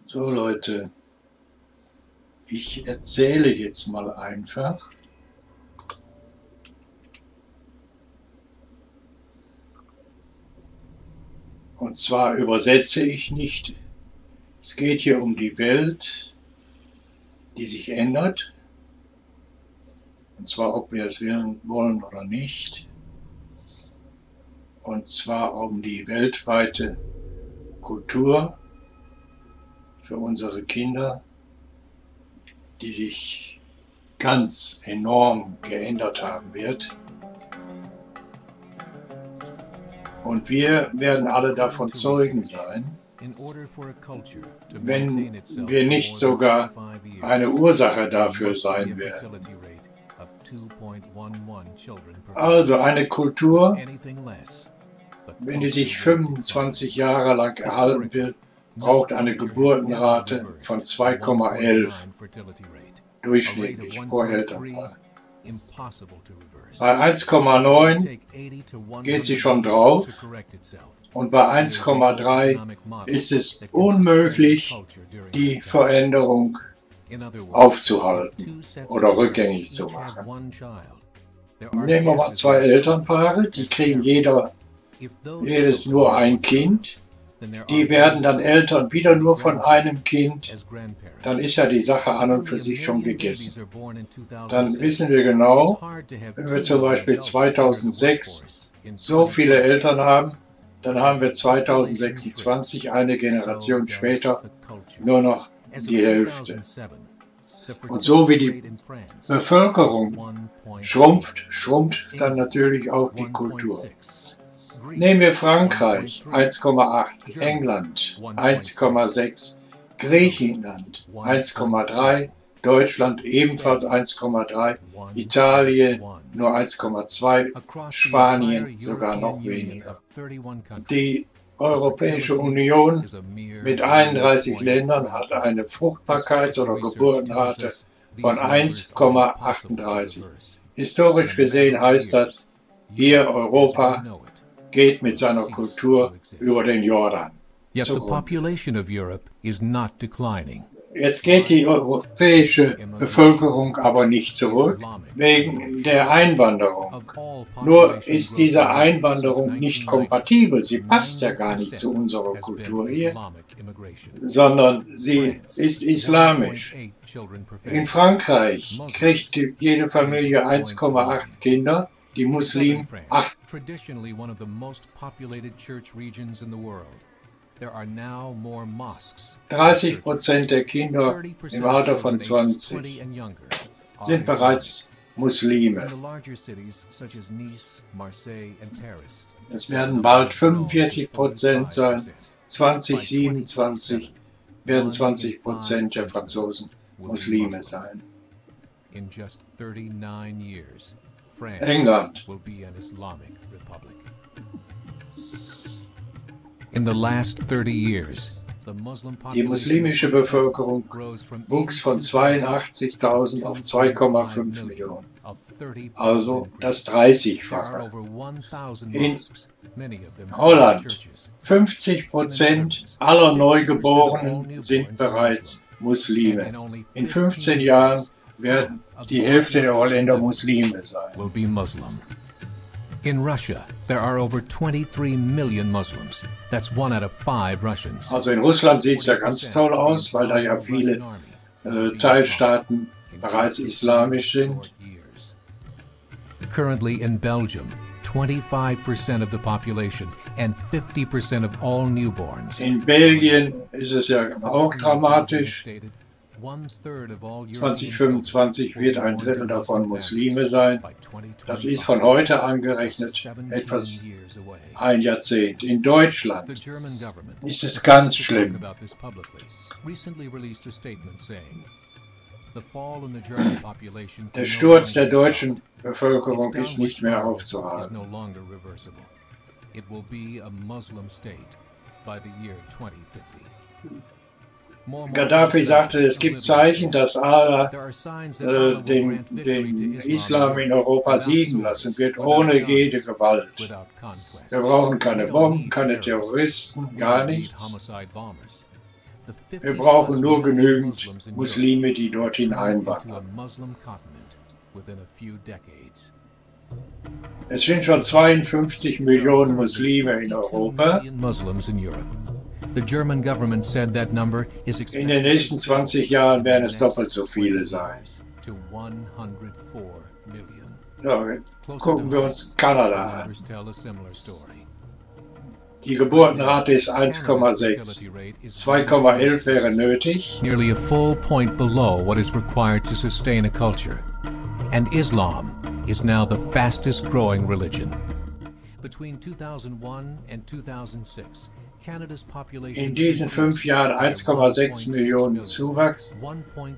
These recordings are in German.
So Leute, ich erzähle jetzt mal einfach. Und zwar übersetze ich nicht. Es geht hier um die Welt, die sich ändert. Und zwar, ob wir es wollen oder nicht. Und zwar um die weltweite Kultur für unsere Kinder, die sich ganz enorm geändert haben wird. Und wir werden alle davon Zeugen sein, wenn wir nicht sogar eine Ursache dafür sein werden. Also eine Kultur, wenn die sich 25 Jahre lang erhalten will, braucht eine Geburtenrate von 2,11 durchschnittlich pro Elternpaar. Bei 1,9 geht sie schon drauf und bei 1,3 ist es unmöglich, die Veränderung aufzuhalten oder rückgängig zu machen. Nehmen wir mal zwei Elternpaare, die kriegen jedes nur ein Kind. Die werden dann Eltern wieder nur von einem Kind, dann ist ja die Sache an und für sich schon gegessen. Dann wissen wir genau, wenn wir zum Beispiel 2006 so viele Eltern haben, dann haben wir 2026, eine Generation später, nur noch die Hälfte. Und so wie die Bevölkerung schrumpft, schrumpft dann natürlich auch die Kultur. Nehmen wir Frankreich 1,8, England 1,6, Griechenland 1,3, Deutschland ebenfalls 1,3, Italien nur 1,2, Spanien sogar noch weniger. Die Europäische Union mit 31 Ländern hat eine Fruchtbarkeits- oder Geburtenrate von 1,38. Historisch gesehen heißt das, hier Europa geht mit seiner Kultur über den Jordan. Jetzt geht die europäische Bevölkerung aber nicht zurück, wegen der Einwanderung. Nur ist diese Einwanderung nicht kompatibel, sie passt ja gar nicht zu unserer Kultur hier, sondern sie ist islamisch. In Frankreich kriegt jede Familie 1,8 Kinder, die Muslimen 8. 30% der Kinder im Alter von 20 sind bereits Muslime. Es werden bald 45% sein, 2027 werden 20% der Franzosen Muslime sein. England. Die muslimische Bevölkerung wuchs von 82.000 auf 2,5 Millionen, also das 30-fache. In Holland 50% aller Neugeborenen sind bereits Muslime. In 15 Jahren werden die Hälfte der Holländer Muslime sein. In Russia, there are over 23 million Muslims. That's 1 out of 5 Russians. Also in Russland sieht es ja ganz toll aus, weil da ja viele Teilstaaten bereits islamisch sind. Currently in Belgium, 25% of the population and 50% of all newborns. In Belgien ist es ja auch dramatisch. 2025 wird ein Drittel davon Muslime sein. Das ist von heute angerechnet etwas ein Jahrzehnt. In Deutschland ist es ganz schlimm. Der Sturz der deutschen Bevölkerung ist nicht mehr aufzuhalten. Gaddafi sagte, es gibt Zeichen, dass Allah den Islam in Europa siegen lassen wird, ohne jede Gewalt. Wir brauchen keine Bomben, keine Terroristen, gar nichts. Wir brauchen nur genügend Muslime, die dorthin einwandern. Es sind schon 52 Millionen Muslime in Europa. In den nächsten 20 Jahren werden es doppelt so viele sein. Ja, jetzt gucken wir uns Kanada an. Die Geburtenrate ist 1,6. 2,11 wäre nötig. Nearly a full point below what is required to sustain a culture. And Islam is now the fastest growing religion. Between 2001 and 2006, Canada's population In diesen 5 Jahren 1,6 Millionen Zuwachs,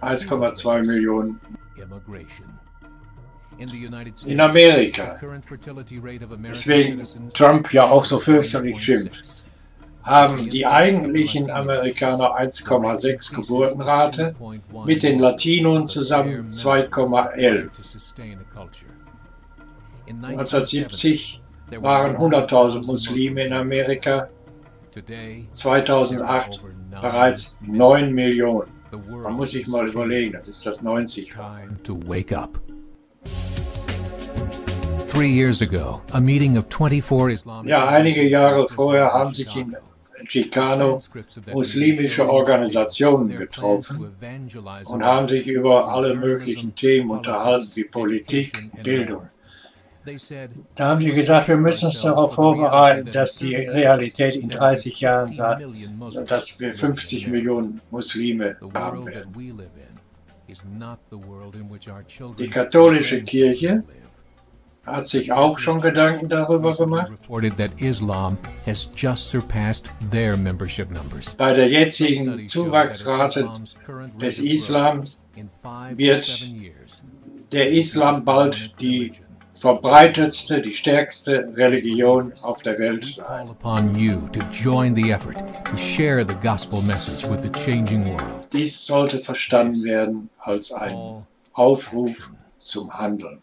1,2 Millionen in Amerika. Deswegen Trump ja auch so fürchterlich schimpft. Haben die eigentlichen Amerikaner 1,6 Geburtenrate, mit den Latinos zusammen 2,11. 1970 waren 100.000 Muslime in Amerika, 2008 bereits 9 Millionen. Man muss sich mal überlegen, das ist das 90-fache. Ja, einige Jahre vorher haben sich in Chicano muslimische Organisationen getroffen und haben sich über alle möglichen Themen unterhalten, wie Politik, Bildung. Da haben sie gesagt, wir müssen uns darauf vorbereiten, dass die Realität in 30 Jahren sei, dass wir 50 Millionen Muslime haben werden. Die katholische Kirche hat sich auch schon Gedanken darüber gemacht. Bei der jetzigen Zuwachsrate des Islams wird der Islam bald die verbreitetste, die stärkste Religion auf der Welt sein. Dies sollte verstanden werden als ein Aufruf zum Handeln.